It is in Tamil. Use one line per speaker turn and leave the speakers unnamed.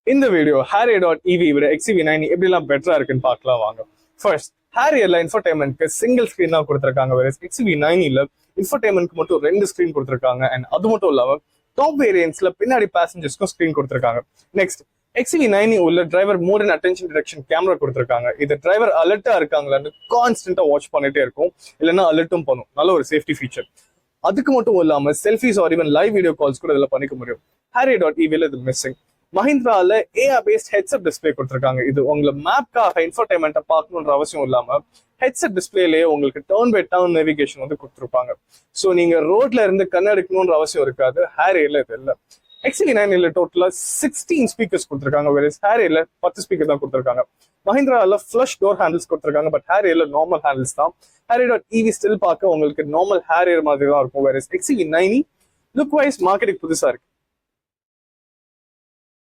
இந்த வீடியோ Harrier.ev விட XEV9 எப்படிலாம் பெட்டரா இருக்குன்னு பார்க்கலாம் வாங்க. ஃபர்ஸ்ட், Harrierல இன்ஃபர்டைன்மெண்ட்க்கு சிங்கிள் ஸ்கிரீன் தான் கொடுத்துருக்காங்க. வேற XEV9ல இன்ஃபர்டைன்மெண்ட்க்கு மட்டும் 2 ஸ்கிரீன் கொடுத்துருக்காங்க. அண்ட் அது மட்டும் இல்லாம டாப் வேரியன்ட்ஸ்ல பின்னாடி பேசஞ்சர்ஸ்க்கும் ஸ்கிரீன் கொடுத்துருக்காங்க. நெக்ஸ்ட், XEV9 உள்ள driver mode and attention detection camera கொடுத்துருக்காங்க. இது டிரைவர் அலர்ட்டா இருக்காங்களான்னு கான்ஸ்டன்டா வாட்ச் பண்ணிட்டே இருக்கும், இல்லைன்னா அலர்ட்டும் பண்ணும். நல்ல ஒரு சேஃப்டி ஃபீச்சர். அதுக்கு மட்டும் இல்லாம selfies or even live video calls கூட இதில் பண்ணிக்க முடியும். Harrier.evல இது மிஸ்ஸிங். மஹிந்திரால ஏஆர் பேஸ்ட் ஹெட்செட் டிஸ்பிளே கொடுத்துருக்காங்க. இது உங்களை மேப்காக இன்ஃபர்டைன்மெண்ட்டை பார்க்கணுன்ற அவசியம் இல்லாம ஹெட்செட் டிஸ்பிளேலேயே உங்களுக்கு டர்ன் பை டர்ன் நேவிகேஷன் வந்து கொடுத்துருப்பாங்க. ஸோ நீங்க ரோட்ல இருந்து கண்ணெடுக்கணுன்ற அவசியம் இருக்காது. Harrierல இது இல்லை. XEV9ல டோட்டலா 16 ஸ்பீக்கர்ஸ் கொடுத்துருக்காங்க. வேற Harrierல 10 ஸ்பீக்கர் தான் கொடுத்துருக்காங்க. மஹிந்திரால ஃப்ளஷ் டோர் ஹேண்டில்ஸ் கொடுத்துருக்காங்க. பட் Harrierல நார்மல் ஹேண்டில்ஸ் தான். Harrier.ev ஸ்டில் பார்க்க உங்களுக்கு நார்மல் Harrier மாதிரி தான் இருக்கும். வேற XEV9 லுக் வைஸ் மார்க்கெட்டுக்கு புதுசா இருக்கு.